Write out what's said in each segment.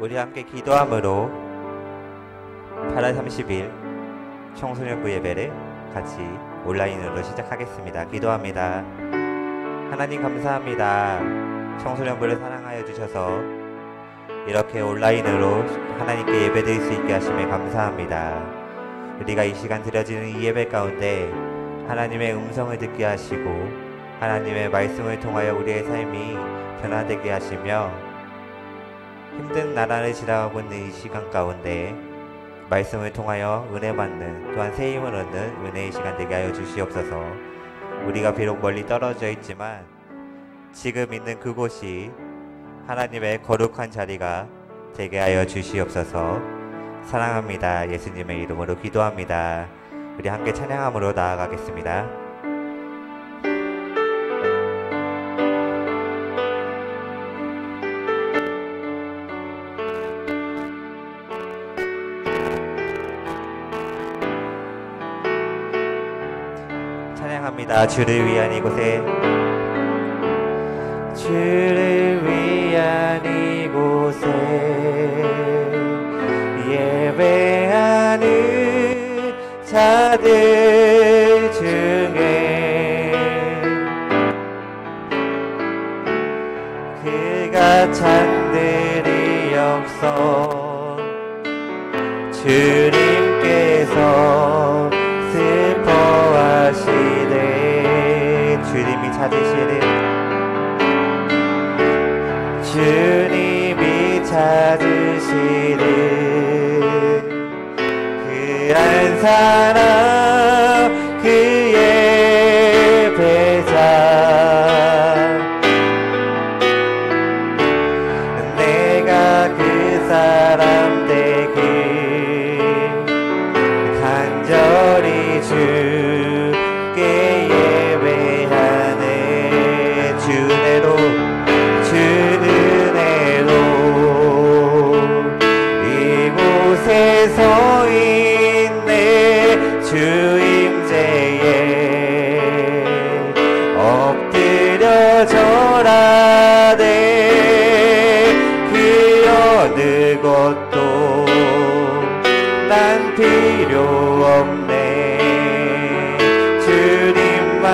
우리 함께 기도함으로 8월 30일 청소년부 예배를 같이 온라인으로 시작하겠습니다. 기도합니다. 하나님 감사합니다. 청소년부를 사랑하여 주셔서 이렇게 온라인으로 하나님께 예배드릴 수 있게 하심에 감사합니다. 우리가 이 시간 드려지는 이 예배 가운데 하나님의 음성을 듣게 하시고 하나님의 말씀을 통하여 우리의 삶이 변화되게 하시며 힘든 나날을 지나가고 있는 이 시간 가운데 말씀을 통하여 은혜 받는 또한 새 힘을 얻는 은혜의 시간 되게 하여 주시옵소서. 우리가 비록 멀리 떨어져 있지만 지금 있는 그곳이 하나님의 거룩한 자리가 되게 하여 주시옵소서. 사랑합니다. 예수님의 이름으로 기도합니다. 우리 함께 찬양함으로 나아가겠습니다. 찬양합니다. 주를 위한 이곳에 주를 위한 이곳에 예배하는 자들 중에 그가 찬들이 없어 주님께서 슬퍼하시네. 주님이 찾으시는 주님이 찾으시는 그 한 사람 그의 배자 내가 그 사람 되길 간절히 주께 예배하네. 주 은혜로 주 은혜로 이곳에서 있네. 주 임재에 엎드려 절하네. 그 어느 것도 난 필요 없네. 주님만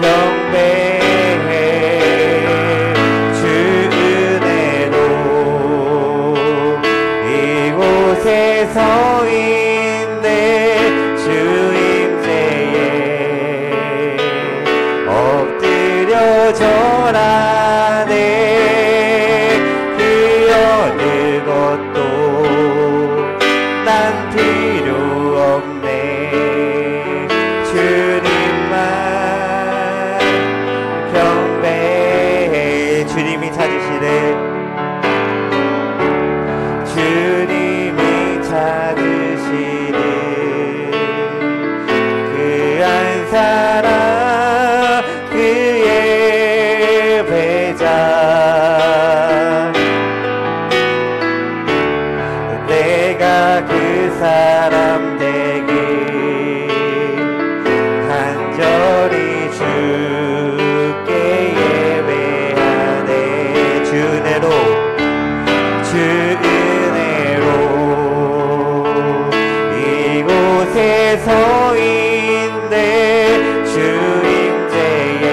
경배해. 주 은혜로 이곳에서 있네. 주 임재에 엎드려 절하네. 그 어느 것도 난 필요 없네. 주님만 경배해. 주님이 찾으시네. 주님이 찾으시네. 그 한 사람 그의 배자 내가 그 사람 되길 간절히 주께 예배하네. 주 은혜로 주 은혜로 이곳에서 있네. 주 임재에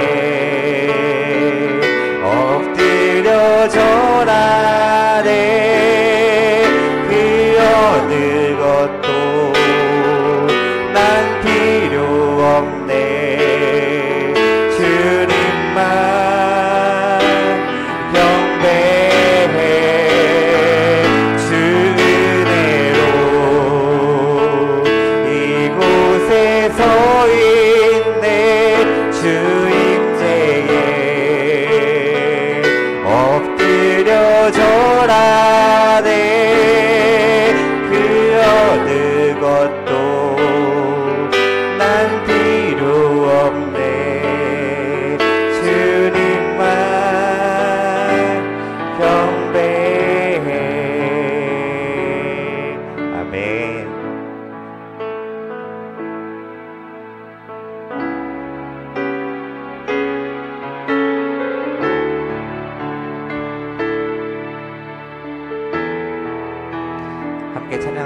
엎드려 절하네. 그 어느 것도 난 필요 없네. 주님만 경배해. 주 은혜로 이곳에서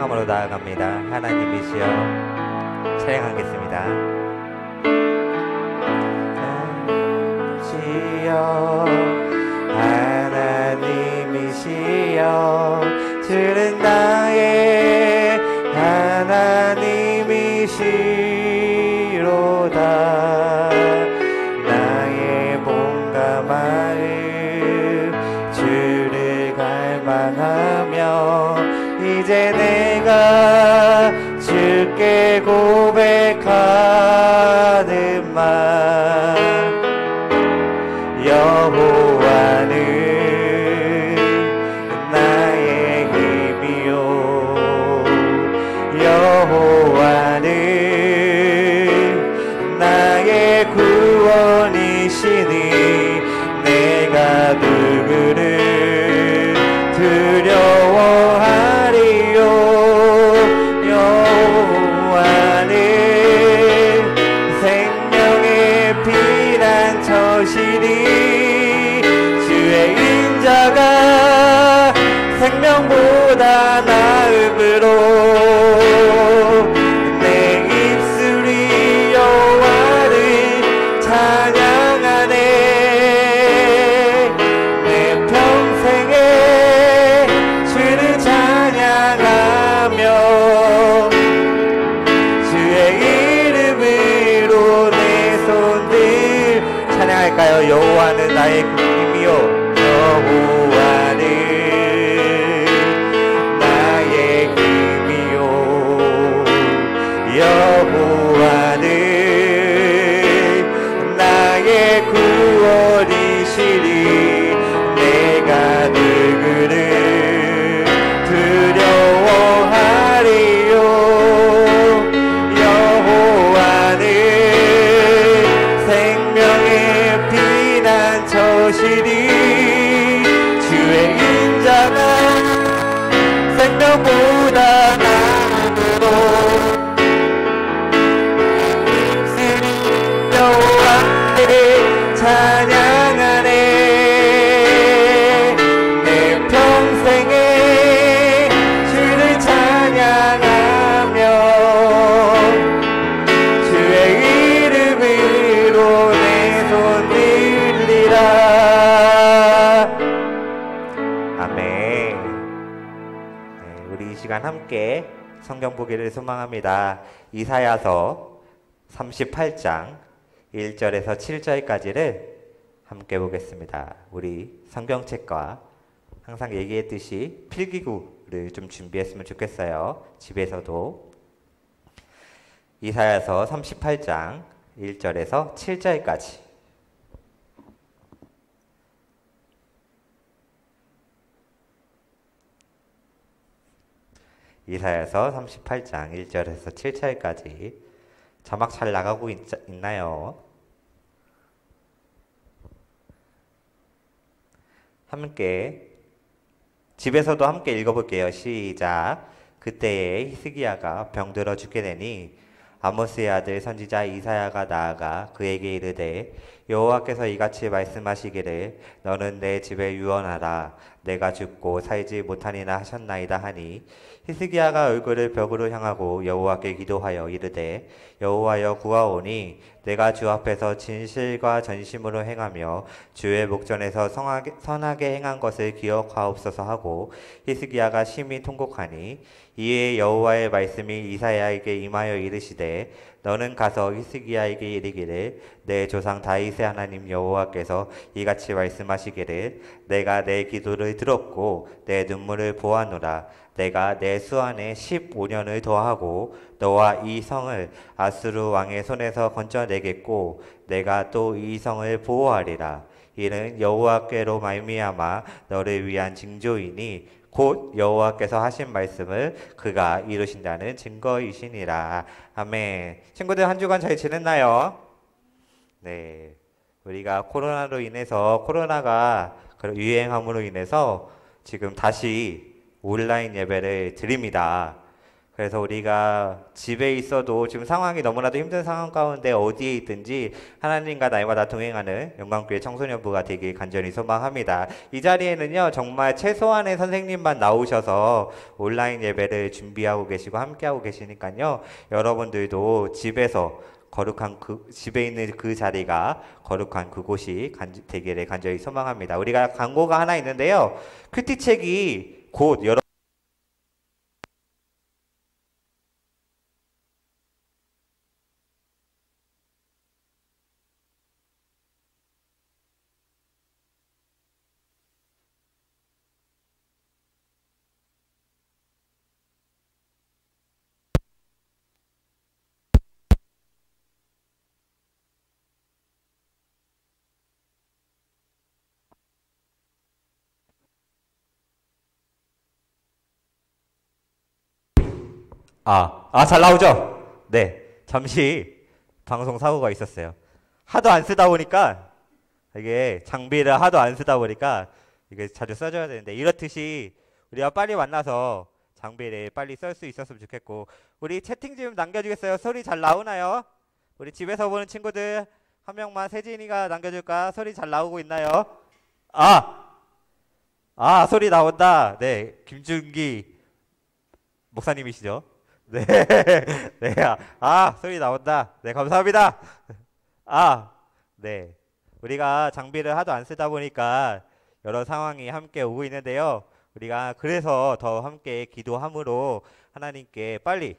찬양함으로 나아갑니다. 하나님이시여 찬양하겠습니다. 하나님이시여 주는 나의 하나님이시로다. 나의 몸과 마음 주를 갈망하며 이제 내가 주께 고백하는 말 여호와는 나의 힘이요 여호와는 나의 구원이시니 내가 누구를 두려워하리요. 여호와는 생명의 피난처시니 주의 인자가 생명보다 나음으로 내 입술이 여호와를 찬양하네. 내 평생에 주를 찬양하며 주의 이름으로 내 손들 찬양할까요? 여호와는 나의 힘이요 여호와는 나의 힘이요 여호와는 나의 구원이시니 내가 누구를 두려워하리요. 여호와는 생명의 피난처시니 주의 인자가 생명보다 나음으로 여호와를 찬양하네. 내 평생에 주를 찬양하며 주의 이름으로 내 손 들리라. 아멘. 우리 이 시간 함께 성경 보기를 소망합니다. 이사야서 38장 1절에서 7절까지를 함께 보겠습니다. 우리 성경책과 항상 얘기했듯이 필기구를 좀 준비했으면 좋겠어요. 집에서도. 이사야서 38장 1절에서 7절까지. 이사야서 38장 1절에서 7절까지 자막 잘 나가고 있나요? 함께 집에서도 함께 읽어볼게요. 시작. 그때에 히스기야가 병들어 죽게 되니 아모스의 아들 선지자 이사야가 나아가 그에게 이르되 여호와께서 이같이 말씀하시기를 너는 내 집에 유언하라. 내가 죽고 살지 못하니라 하셨나이다 하니 히스기야가 얼굴을 벽으로 향하고 여호와께 기도하여 이르되 여호와여 구하오니 내가 주 앞에서 진실과 전심으로 행하며 주의 목전에서 선하게 행한 것을 기억하옵소서 하고 히스기야가 심히 통곡하니 이에 여호와의 말씀이 이사야에게 임하여 이르시되 너는 가서 히스기야에게 이르기를 내 조상 다윗의 하나님 여호와께서 이같이 말씀하시기를 내가 내 기도를 들었고 내 눈물을 보았노라. 내가 내 수안에 15년을 더하고 너와 이 성을 아수르 왕의 손에서 건져내겠고 내가 또 이 성을 보호하리라. 이는 여호와께로 말미암아 너를 위한 징조이니 곧 여호와께서 하신 말씀을 그가 이루신다는 증거이시니라. 아멘. 친구들 한 주간 잘 지냈나요? 네, 우리가 코로나로 인해서 코로나가 유행함으로 인해서 지금 다시 온라인 예배를 드립니다. 그래서 우리가 집에 있어도 지금 상황이 너무나도 힘든 상황 가운데 어디에 있든지 하나님과 나이마다 동행하는 영광교회 청소년부가 되길 간절히 소망합니다. 이 자리에는요, 정말 최소한의 선생님만 나오셔서 온라인 예배를 준비하고 계시고 함께하고 계시니까요, 여러분들도 집에서 거룩한 집에 있는 그 자리가 거룩한 그곳이 되기를 간절히 소망합니다. 우리가 광고가 하나 있는데요, 큐티책이 곧 잘 나오죠? 네. 잠시 방송 사고가 있었어요. 하도 안 쓰다 보니까, 이게 장비를 하도 안 쓰다 보니까, 이게 자주 써줘야 되는데, 이렇듯이 우리가 빨리 만나서 장비를 빨리 쓸 수 있었으면 좋겠고, 우리 채팅 좀 남겨주겠어요? 소리 잘 나오나요? 우리 집에서 보는 친구들, 한 명만 세진이가 남겨줄까? 소리 잘 나오고 있나요? 아! 소리 나온다. 네. 김준기 목사님이시죠? 네. 네. 소리 나온다. 네, 감사합니다. 아, 네. 우리가 장비를 하도 안 쓰다 보니까 여러 상황이 함께 오고 있는데요. 우리가 그래서 더 함께 기도함으로 하나님께 빨리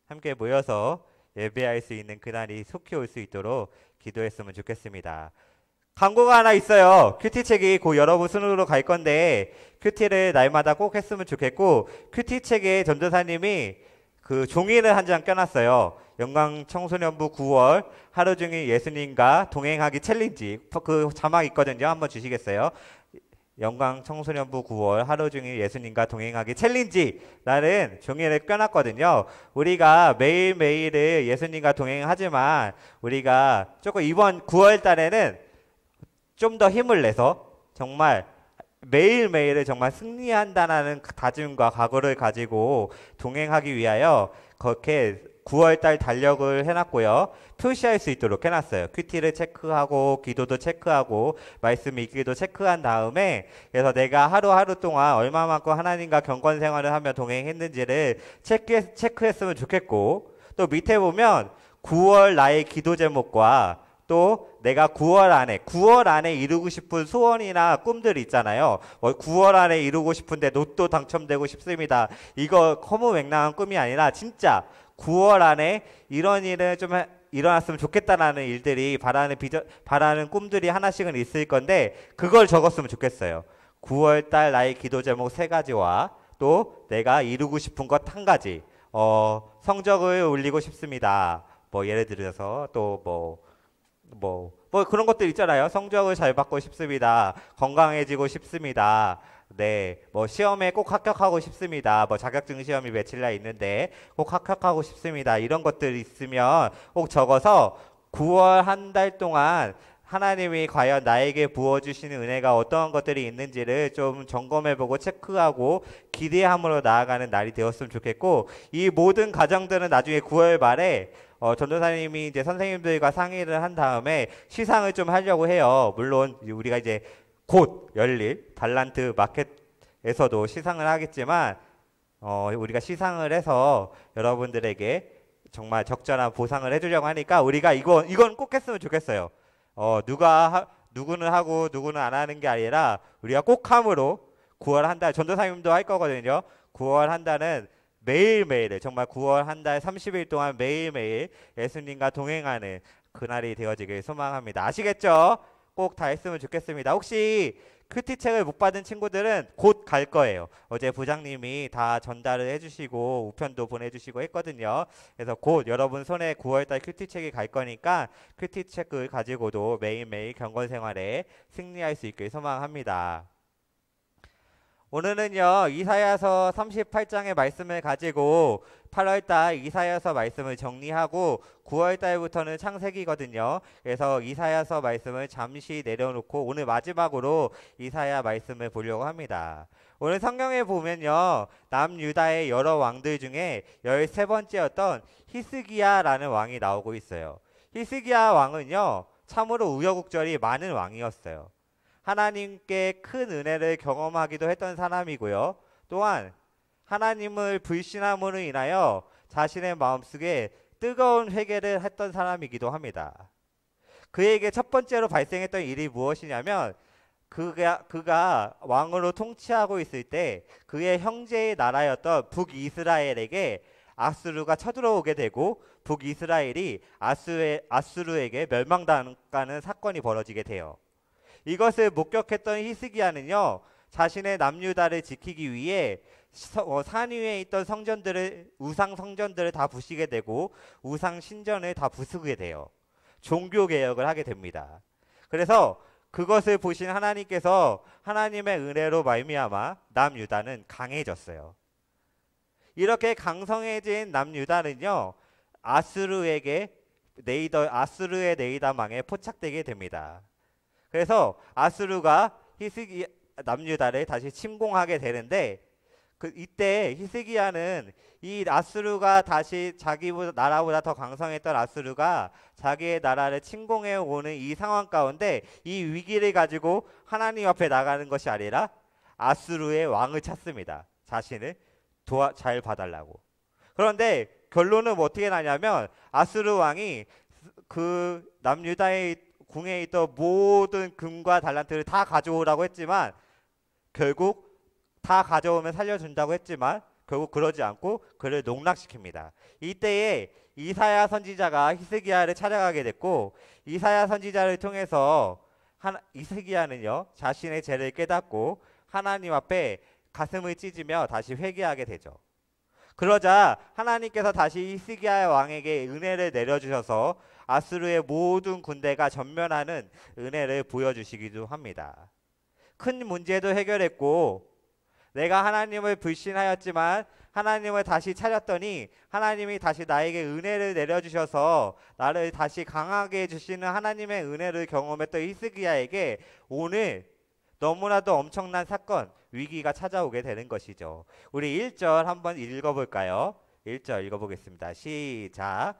함께 모여서 예배할 수 있는 그날이 속히 올 수 있도록 기도했으면 좋겠습니다. 광고가 하나 있어요. 큐티책이 곧 여러분 손으로 갈 건데 큐티를 날마다 꼭 했으면 좋겠고, 큐티책에 전도사님이 그 종이를 한 장 껴놨어요. 영광 청소년부 9월 하루 종일 예수님과 동행하기 챌린지, 그 자막 있거든요. 한번 주시겠어요? 영광 청소년부 9월 하루 종일 예수님과 동행하기 챌린지 라는 종이를 껴놨거든요. 우리가 매일매일을 예수님과 동행하지만 우리가 조금 이번 9월 달에는 좀 더 힘을 내서 정말 매일매일을 정말 승리한다는 다짐과 각오를 가지고 동행하기 위하여 그렇게 9월달 달력을 해놨고요. 표시할 수 있도록 해놨어요. 큐티를 체크하고 기도도 체크하고 말씀 읽기도 체크한 다음에, 그래서 내가 하루하루 동안 얼마만큼 하나님과 경건 생활을 하며 동행했는지를 체크했으면 좋겠고, 또 밑에 보면 9월 나의 기도 제목과 또 내가 9월 안에 이루고 싶은 소원이나 꿈들 있잖아요. 9월 안에 이루고 싶은데 로또 당첨되고 싶습니다. 이거 허무맹랑한 꿈이 아니라 진짜 9월 안에 이런 일은 좀 일어났으면 좋겠다라는 일들이 바라는 꿈들이 하나씩은 있을 건데, 그걸 적었으면 좋겠어요. 9월 달 나의 기도 제목 3가지와 또 내가 이루고 싶은 것 1가지. 성적을 올리고 싶습니다. 예를 들어서 또 그런 것들 있잖아요. 성적을 잘 받고 싶습니다. 건강해지고 싶습니다. 네, 시험에 꼭 합격하고 싶습니다. 자격증 시험이 며칠 날 있는데 꼭 합격하고 싶습니다. 이런 것들 있으면 꼭 적어서 9월 한 달 동안 하나님이 과연 나에게 부어주시는 은혜가 어떠한 것들이 있는지를 좀 점검해보고 체크하고 기대함으로 나아가는 날이 되었으면 좋겠고, 이 모든 과정들은 나중에 9월 말에 전도사님이 이제 선생님들과 상의를 한 다음에 시상을 좀 하려고 해요. 물론 우리가 이제 곧 열릴 달란트 마켓에서도 시상을 하겠지만, 우리가 시상을 해서 여러분들에게 정말 적절한 보상을 해주려고 하니까 우리가 이건 꼭 했으면 좋겠어요. 누구는 하고 누구는 안 하는 게 아니라 우리가 꼭 함으로 9월 한 달, 전도사님도 할 거거든요. 9월 한 달은 매일매일, 정말 9월 한 달 30일 동안 매일매일 예수님과 동행하는 그날이 되어지길 소망합니다. 아시겠죠? 꼭 다 했으면 좋겠습니다. 혹시 큐티책을 못 받은 친구들은 곧 갈 거예요. 어제 부장님이 다 전달을 해주시고 우편도 보내주시고 했거든요. 그래서 곧 여러분 손에 9월달 큐티책이 갈 거니까 큐티책을 가지고도 매일매일 경건생활에 승리할 수 있길 소망합니다. 오늘은요 이사야서 38장의 말씀을 가지고 8월달 이사야서 말씀을 정리하고 9월달부터는 창세기거든요. 그래서 이사야서 말씀을 잠시 내려놓고 오늘 마지막으로 이사야 말씀을 보려고 합니다. 오늘 성경에 보면요 남유다의 여러 왕들 중에 13번째였던 히스기야라는 왕이 나오고 있어요. 히스기야 왕은요 참으로 우여곡절이 많은 왕이었어요. 하나님께 큰 은혜를 경험하기도 했던 사람이고요. 또한 하나님을 불신함으로 인하여 자신의 마음속에 뜨거운 회개를 했던 사람이기도 합니다. 그에게 첫 번째로 발생했던 일이 무엇이냐면 그가 왕으로 통치하고 있을 때 그의 형제의 나라였던 북이스라엘에게 아수르가 쳐들어오게 되고 북이스라엘이 아수르에게 멸망당하는 사건이 벌어지게 돼요. 이것을 목격했던 히스기야는요 자신의 남유다를 지키기 위해 산 위에 있던 우상 성전들을 다 부수게 되고 우상 신전을 다 부수게 돼요. 종교 개혁을 하게 됩니다. 그래서 그것을 보신 하나님께서 하나님의 은혜로 말미암아 남유다는 강해졌어요. 이렇게 강성해진 남유다는요 아수르의 네이다망에 포착되게 됩니다. 그래서 아수르가 남유다를 다시 침공하게 되는데 이때 히스기야는 이 아수르가 다시 자기 나라보다 더 강성했던 아수르가 자기의 나라를 침공해 오는 이 상황 가운데 이 위기를 가지고 하나님 앞에 나가는 것이 아니라 아수르의 왕을 찾습니다. 자신을 잘 봐달라고. 그런데 결론은 어떻게 나냐면 아수르 왕이 그 남유다의 궁에 있던 모든 금과 달란트를 다 가져오라고 했지만 결국 다 가져오면 살려준다고 했지만 결국 그러지 않고 그를 농락시킵니다. 이때에 이사야 선지자가 히스기야를 찾아가게 됐고 이사야 선지자를 통해서 히스기야는요 자신의 죄를 깨닫고 하나님 앞에 가슴을 찢으며 다시 회개하게 되죠. 그러자 하나님께서 다시 히스기야 왕에게 은혜를 내려주셔서 아수르의 모든 군대가 전면하는 은혜를 보여주시기도 합니다. 큰 문제도 해결했고 내가 하나님을 불신하였지만 하나님을 다시 찾았더니 하나님이 다시 나에게 은혜를 내려주셔서 나를 다시 강하게 해주시는 하나님의 은혜를 경험했던 히스기야에게 오늘 너무나도 엄청난 사건, 위기가 찾아오게 되는 것이죠. 우리 1절 한번 읽어볼까요? 1절 읽어보겠습니다. 시작.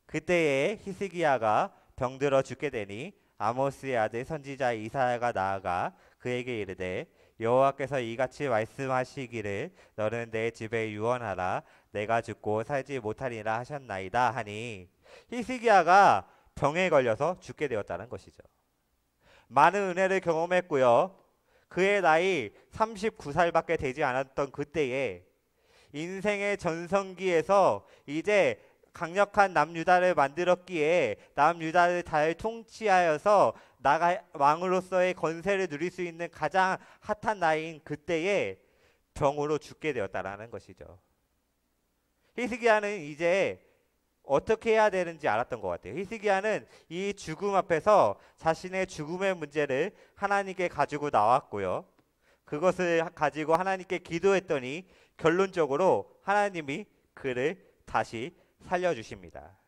그때에 히스기야가 병들어 죽게 되니 아모스의 아들 선지자 이사야가 나아가 그에게 이르되 여호와께서 이같이 말씀하시기를 너는 내 집에 유언하라 내가 죽고 살지 못하리라 하셨나이다 하니 히스기야가 병에 걸려서 죽게 되었다는 것이죠. 많은 은혜를 경험했고요. 그의 나이 39살밖에 되지 않았던 그때에 인생의 전성기에서 이제 강력한 남유다를 만들었기에 남유다를 잘 통치하여서 나가 왕으로서의 권세를 누릴 수 있는 가장 핫한 나이인 그때에 병으로 죽게 되었다라는 것이죠. 히스기야는 이제 어떻게 해야 되는지 알았던 것 같아요. 히스기야는 이 죽음 앞에서 자신의 죽음의 문제를 하나님께 가지고 나왔고요. 그것을 가지고 하나님께 기도했더니 결론적으로 하나님이 그를 다시 살려주십니다.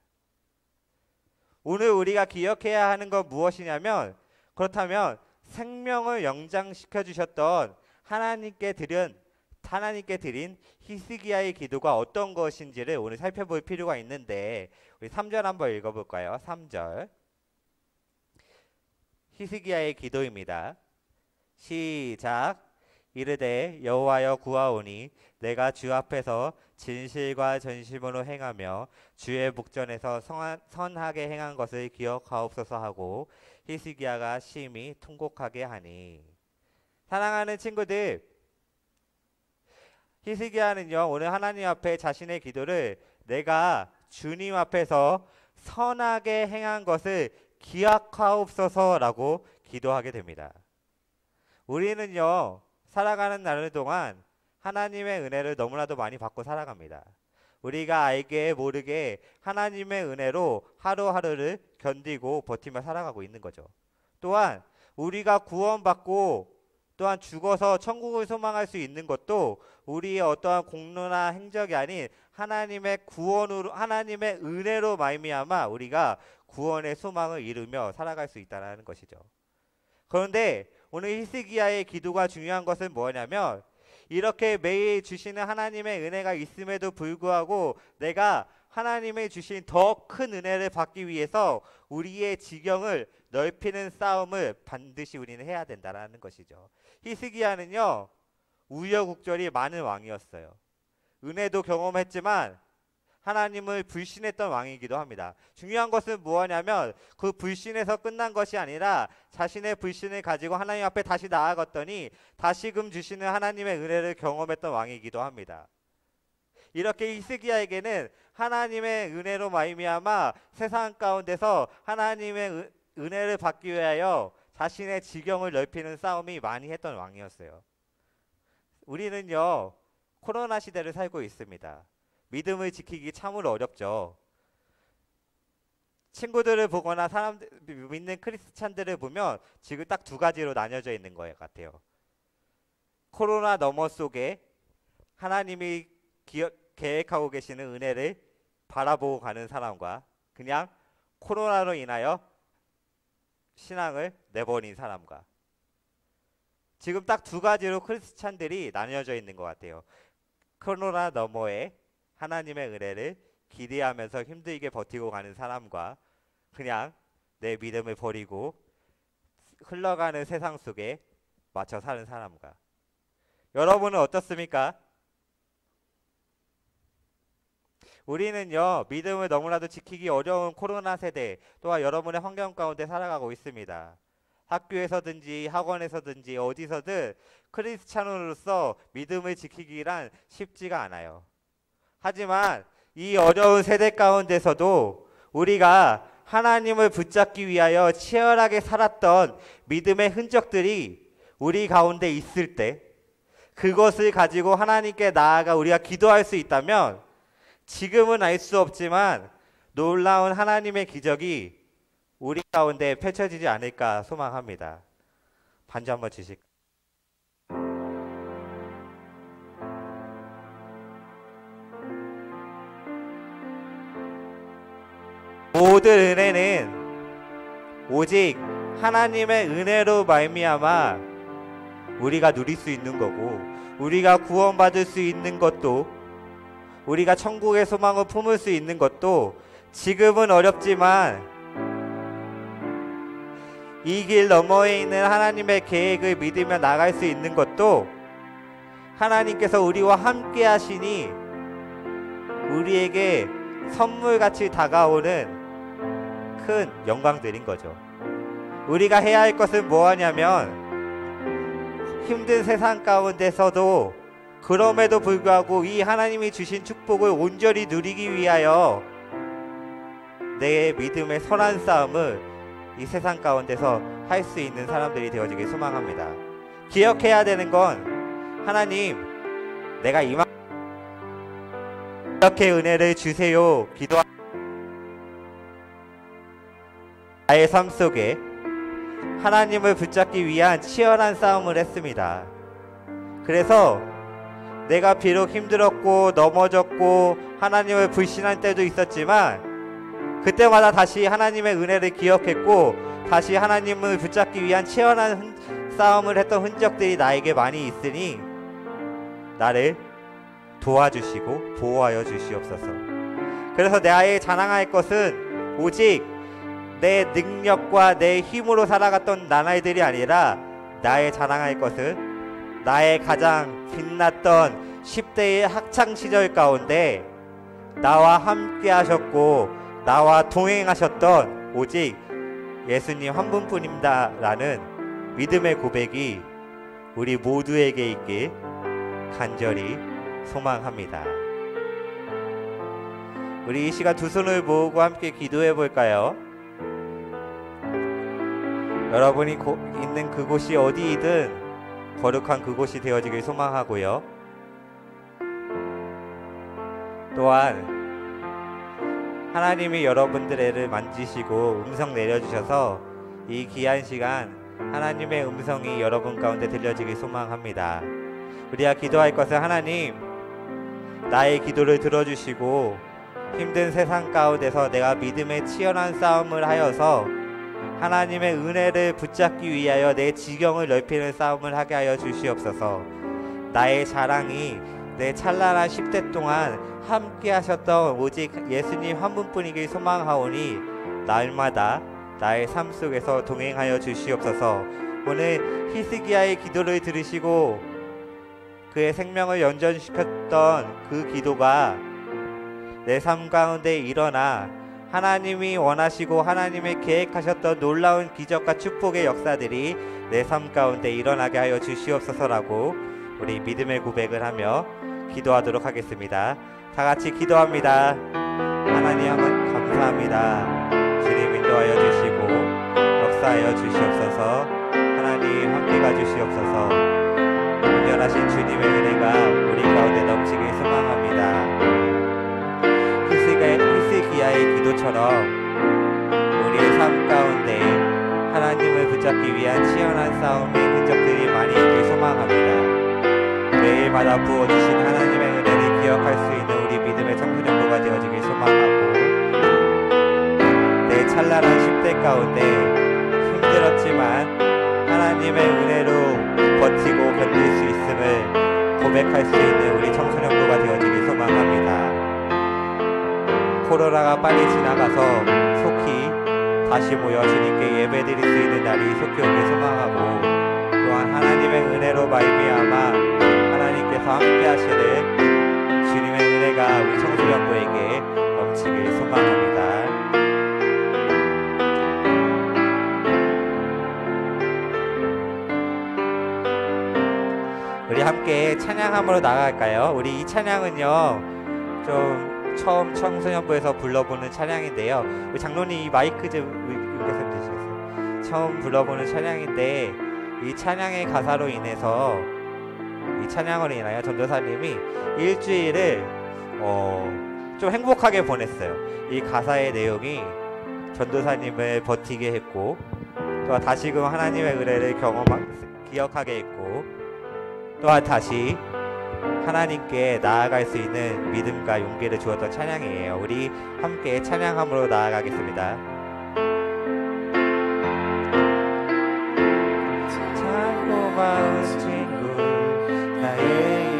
오늘 우리가 기억해야 하는 건 무엇이냐면 그렇다면 생명을 연장시켜 주셨던 하나님께 드린 히스기야의 기도가 어떤 것인지를 오늘 살펴볼 필요가 있는데 우리 3절 한번 읽어볼까요? 3절 히스기야의 기도입니다. 시작. 이르되 여호와여 구하오니 내가 주 앞에서 진실과 전심으로 행하며 주의 목전에서 선하게 행한 것을 기억하옵소서 하고 히스기야가 심히 통곡하게 하니. 사랑하는 친구들, 히스기야는요 오늘 하나님 앞에 자신의 기도를 내가 주님 앞에서 선하게 행한 것을 기억하옵소서라고 기도하게 됩니다. 우리는요 살아가는 날 동안 하나님의 은혜를 너무나도 많이 받고 살아갑니다. 우리가 알게 모르게 하나님의 은혜로 하루하루를 견디고 버티며 살아가고 있는 거죠. 또한 우리가 구원받고 또한 죽어서 천국을 소망할 수 있는 것도 우리의 어떠한 공로나 행적이 아닌 하나님의 구원으로, 하나님의 은혜로 말미암아 우리가 구원의 소망을 이루며 살아갈 수 있다는 것이죠. 그런데 오늘 히스기야의 기도가 중요한 것은 뭐냐면, 이렇게 매일 주시는 하나님의 은혜가 있음에도 불구하고 내가 하나님의 주신 더 큰 은혜를 받기 위해서 우리의 지경을 넓히는 싸움을 반드시 우리는 해야 된다는 것이죠. 히스기야는요, 우여곡절이 많은 왕이었어요. 은혜도 경험했지만 하나님을 불신했던 왕이기도 합니다. 중요한 것은 무엇이냐면, 그 불신에서 끝난 것이 아니라 자신의 불신을 가지고 하나님 앞에 다시 나아갔더니 다시금 주시는 하나님의 은혜를 경험했던 왕이기도 합니다. 이렇게 히스기야에게는 하나님의 은혜로 말미암아 세상 가운데서 하나님의 은혜를 받기 위하여 자신의 지경을 넓히는 싸움이 많이 했던 왕이었어요. 우리는요, 코로나 시대를 살고 있습니다. 믿음을 지키기 참으로 어렵죠. 친구들을 보거나 사람들, 믿는 크리스찬들을 보면 지금 딱 두 가지로 나뉘어져 있는 것 같아요. 코로나 너머 속에 하나님이 계획하고 계시는 은혜를 바라보고 가는 사람과 그냥 코로나로 인하여 신앙을 내버린 사람과, 지금 딱 두 가지로 크리스찬들이 나뉘어져 있는 것 같아요. 코로나 너머에 하나님의 은혜를 기대하면서 힘들게 버티고 가는 사람과 그냥 내 믿음을 버리고 흘러가는 세상 속에 맞춰 사는 사람과. 여러분은 어떻습니까? 우리는요, 믿음을 너무나도 지키기 어려운 코로나 세대, 또한 여러분의 환경 가운데 살아가고 있습니다. 학교에서든지 학원에서든지 어디서든 크리스찬으로서 믿음을 지키기란 쉽지가 않아요. 하지만 이 어려운 세대 가운데서도 우리가 하나님을 붙잡기 위하여 치열하게 살았던 믿음의 흔적들이 우리 가운데 있을 때, 그것을 가지고 하나님께 나아가 우리가 기도할 수 있다면 지금은 알 수 없지만 놀라운 하나님의 기적이 우리 가운데 펼쳐지지 않을까 소망합니다. 반주 한번 주실까요? 모든 은혜는 오직 하나님의 은혜로 말미암아 우리가 누릴 수 있는 거고, 우리가 구원받을 수 있는 것도, 우리가 천국의 소망을 품을 수 있는 것도 지금은 어렵지만 이 길 너머에 있는 하나님의 계획을 믿으며 나갈 수 있는 것도 하나님께서 우리와 함께 하시니 우리에게 선물같이 다가오는 큰 영광들인 거죠. 우리가 해야 할 것은 뭐하냐면, 힘든 세상 가운데서도 그럼에도 불구하고 이 하나님이 주신 축복을 온전히 누리기 위하여 내 믿음의 선한 싸움을 이 세상 가운데서 할 수 있는 사람들이 되어지길 소망합니다. 기억해야 되는 건, 하나님, 내가 이렇게 은혜를 주세요 기도 나의 삶 속에 하나님을 붙잡기 위한 치열한 싸움을 했습니다. 그래서 내가 비록 힘들었고 넘어졌고 하나님을 불신할 때도 있었지만 그때마다 다시 하나님의 은혜를 기억했고 다시 하나님을 붙잡기 위한 치열한 싸움을 했던 흔적들이 나에게 많이 있으니 나를 도와주시고 보호하여 주시옵소서. 그래서 나의 자랑할 것은 오직 내 능력과 내 힘으로 살아갔던 나날들이 아니라, 나의 자랑할 것은 나의 가장 빛났던 10대의 학창시절 가운데 나와 함께 하셨고 나와 동행하셨던 오직 예수님 한 분뿐입니다 라는 믿음의 고백이 우리 모두에게 있길 간절히 소망합니다. 우리 이 시간 두 손을 모으고 함께 기도해 볼까요? 여러분이 있는 그곳이 어디이든 거룩한 그곳이 되어지길 소망하고요. 또한 하나님이 여러분들의 애를 만지시고 음성 내려주셔서 이 귀한 시간 하나님의 음성이 여러분 가운데 들려지길 소망합니다. 우리가 기도할 것은 하나님, 나의 기도를 들어주시고 힘든 세상 가운데서 내가 믿음의 치열한 싸움을 하여서 하나님의 은혜를 붙잡기 위하여 내 지경을 넓히는 싸움을 하게 하여 주시옵소서. 나의 자랑이 내 찬란한 10대 동안 함께 하셨던 오직 예수님 한 분뿐이길 소망하오니 날마다 나의 삶 속에서 동행하여 주시옵소서. 오늘 히스기야의 기도를 들으시고 그의 생명을 연전시켰던 그 기도가 내 삶 가운데 일어나 하나님이 원하시고 하나님이 계획하셨던 놀라운 기적과 축복의 역사들이 내 삶 가운데 일어나게 하여 주시옵소서라고 우리 믿음의 고백을 하며 기도하도록 하겠습니다. 다 같이 기도합니다. 하나님 감사합니다. 주님 인도하여 주시고 역사하여 주시옵소서. 하나님 함께 가주시옵소서. 온전하신 주님의 은혜가 우리 가운데 넘치길 소망합니다. 히스기야의 기도처럼 우리의 삶 가운데 하나님을 붙잡기 위한 치열한 싸움의 흔적들이 많이 있길 소망합니다. 매일마다 부어주신 하나님의 은혜를 기억할 수 있는 우리 믿음의 청소년부가 되어지길 소망하고, 내 찬란한 10대 가운데 힘들었지만 하나님의 은혜로 버티고 견딜 수 있음을 고백할 수 있는 우리 청소년부가 되어지길 소망합니다. 코로나가 빨리 지나가서 속히 다시 모여 주님께 예배드릴 수 있는 날이 속히 오길 소망하고, 또한 하나님의 은혜로 말미암아 하나님께서 함께 하시는 주님의 은혜가 우리 청소년부에게 넘치길 소망합니다. 우리 함께 찬양함으로 나아갈까요? 우리 이 찬양은요, 좀 처음 청소년부에서 불러보는 찬양인데요. 우리 장로님 이 마이크 좀 읽어서 주시겠어요? 처음 불러보는 찬양인데, 이 찬양의 가사로 인해서, 이 찬양으로 인하여 전도사님이 일주일을 좀 행복하게 보냈어요. 이 가사의 내용이 전도사님을 버티게 했고, 또한 다시금 하나님의 은혜를 기억하게 했고, 또한 다시 하나님께 나아갈 수 있는 믿음과 용기를 주었던 찬양이에요. 우리 함께 찬양함으로 나아가겠습니다. 참 고마운 친구 나의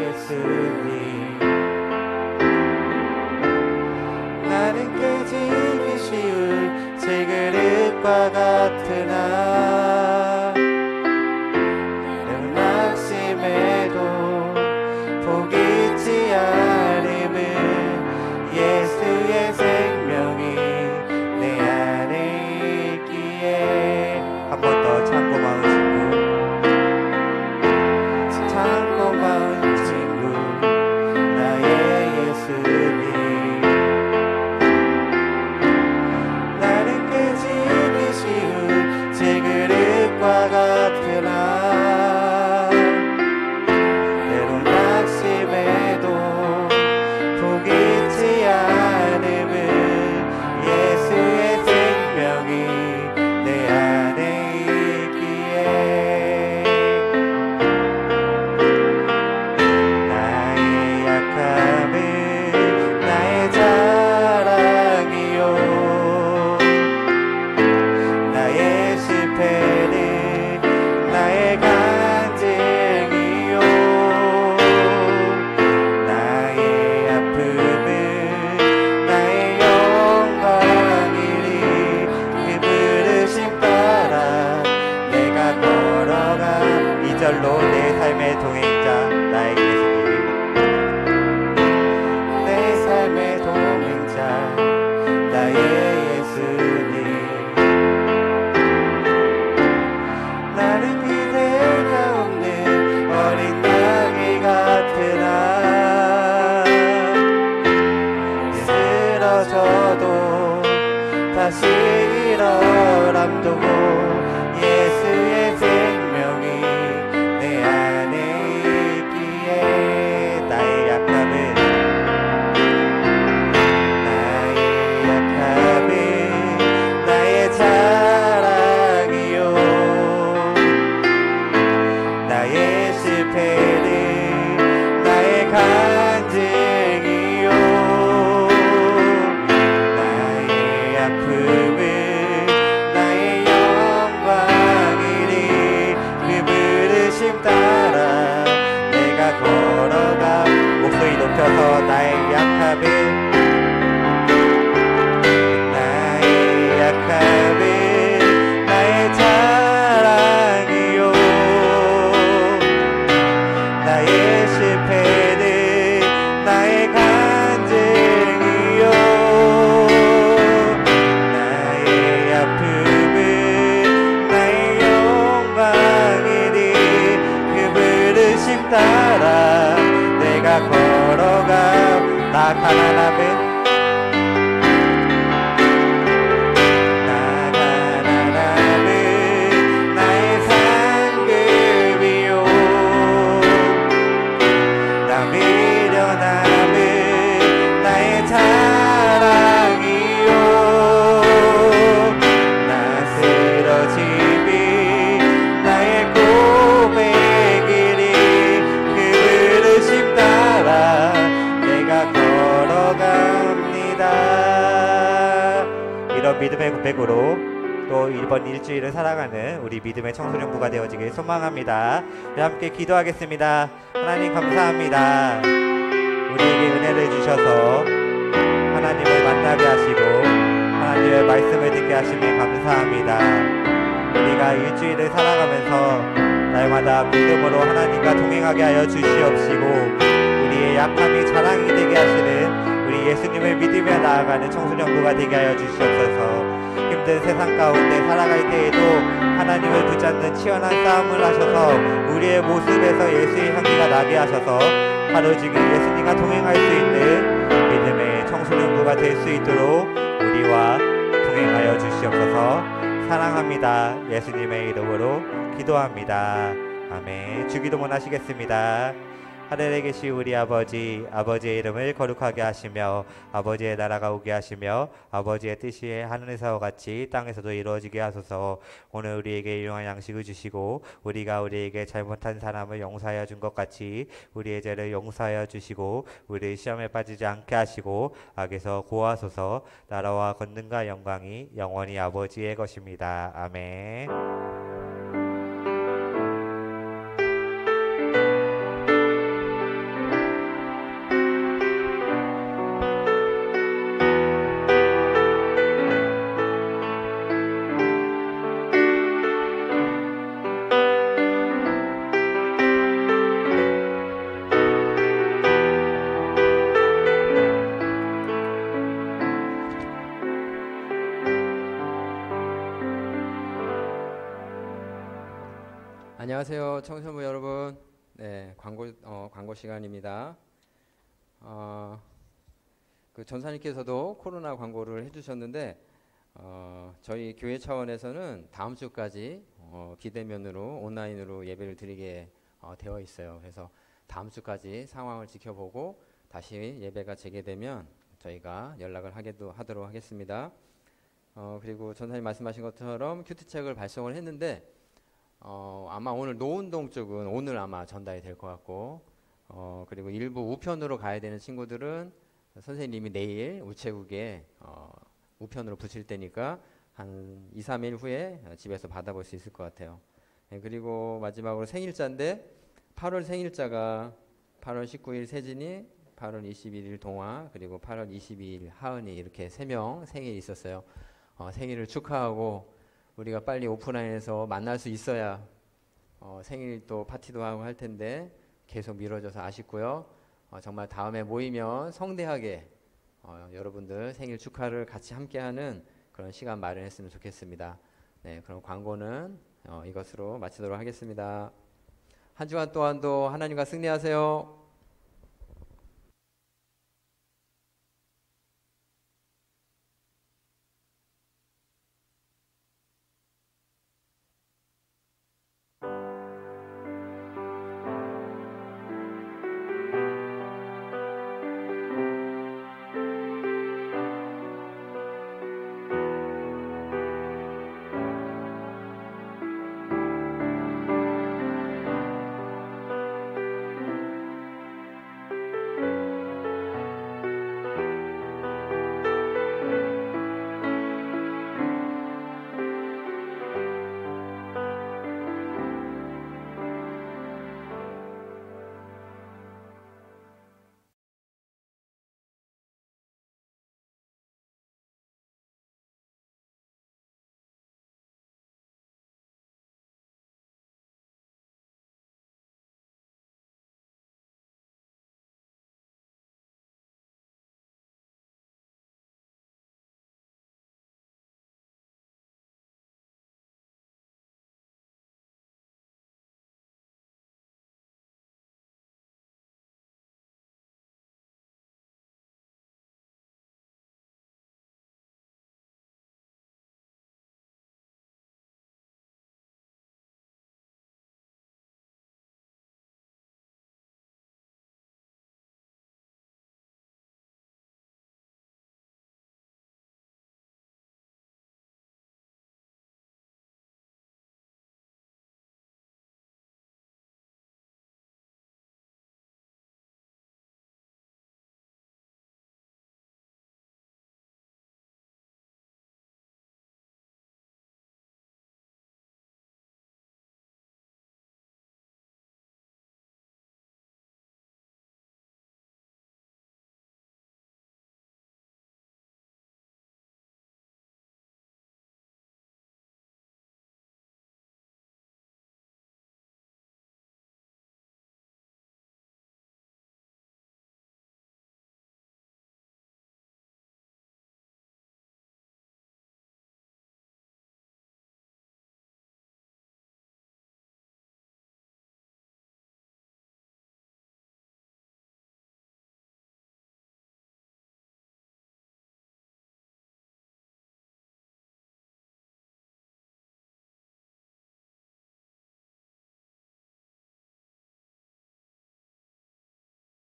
예수님, 나는 깨지기 쉬운 질그릇과 같으나 낙심해도 포기치 않음은 예수의 생명이 내 안에 있기에. 한 번 더 참 고마운 친구, 참 고마운 친구 나의 예수님, 나는 깨지기 쉬운 질그릇과 같으나 때론 낙심해도 포기치 않음은 예수의 생명이 내 안에 있기에. 나의 약함은 나의 자랑이요, 나의 실패는 나의 간증이요, 나의 아픔은 나의 영광이니 그 부르심 따라 내가 걸어가. 2절로 내 삶의 동행자 나의 예수님, 내 삶의 동행자 나의 예수님, 나는 기대가 없는 어린 양이 같으나 쓰러져도 다시 일어남도 예수의 생명이 내 안에 있기에. 나의 약함은 나의 자랑이요, 아픔은 나의 영광이니 그 부르심 따라 내가 걸어가. 목소리 높여서 나의 약함은 나의 자랑이요 나의 실패는 나의 간증이요 나의 아픔은 나의 영광이니 그 부르심 따라 내가 걸어가. 나 가난함은 믿음의 고백으로 또 이번 일주일을 살아가는 우리 믿음의 청소년부가 되어지길 소망합니다. 함께 기도하겠습니다. 하나님 감사합니다. 우리에게 은혜를 주셔서 하나님을 만나게 하시고 하나님의 말씀을 듣게 하시니 감사합니다. 우리가 일주일을 살아가면서 날마다 믿음으로 하나님과 동행하게 하여 주시옵시고 우리의 약함이 자랑이 되게 하시는 우리 예수님을 믿으며 나아가는 청소년부가 되게 하여 주시옵소서. 힘든 세상 가운데 살아갈 때에도 하나님을 붙잡는 치열한 싸움을 하셔서 우리의 모습에서 예수의 향기가 나게 하셔서 하루 종일 예수님과 동행할 수 있는 믿음의 청소년부가 될 수 있도록 우리와 동행하여 주시옵소서. 사랑합니다. 예수님의 이름으로 기도합니다. 아멘. 주기도문 하시겠습니다. 하늘에 계신 우리 아버지, 아버지의 이름을 거룩하게 하시며 아버지의 나라가 오게 하시며 아버지의 뜻이 하늘에서와 같이 땅에서도 이루어지게 하소서. 오늘 우리에게 일용할 양식을 주시고 우리가 우리에게 잘못한 사람을 용서하여 준 것 같이 우리의 죄를 용서하여 주시고 우리 시험에 빠지지 않게 하시고 악에서 구하소서. 나라와 권능과 영광이 영원히 아버지의 것입니다. 아멘. 안녕하세요, 청소년부 여러분. 네, 광고 시간입니다. 그 전사님께서도 코로나 광고를 해주셨는데 저희 교회 차원에서는 다음 주까지 비대면으로 온라인으로 예배를 드리게 되어 있어요. 그래서 다음 주까지 상황을 지켜보고 다시 예배가 재개되면 저희가 연락을 하도록 하겠습니다. 그리고 전사님 말씀하신 것처럼 큐티책을 발송을 했는데 아마 오늘 노운동 쪽은 오늘 아마 전달이 될 것 같고 그리고 일부 우편으로 가야 되는 친구들은 선생님이 내일 우체국에 우편으로 붙일 때니까 한 2, 3일 후에 집에서 받아볼 수 있을 것 같아요. 네, 그리고 마지막으로 생일자인데 8월 생일자가 8월 19일 세진이, 8월 21일 동화, 그리고 8월 22일 하은이 이렇게 3명 생일이 있었어요. 생일을 축하하고 우리가 빨리 오프라인에서 만날 수 있어야 생일 또 파티도 하고 할 텐데 계속 미뤄져서 아쉽고요. 정말 다음에 모이면 성대하게 여러분들 생일 축하를 같이 함께하는 그런 시간 마련했으면 좋겠습니다. 네, 그럼 광고는 이것으로 마치도록 하겠습니다. 한 주간 동안도 하나님과 승리하세요.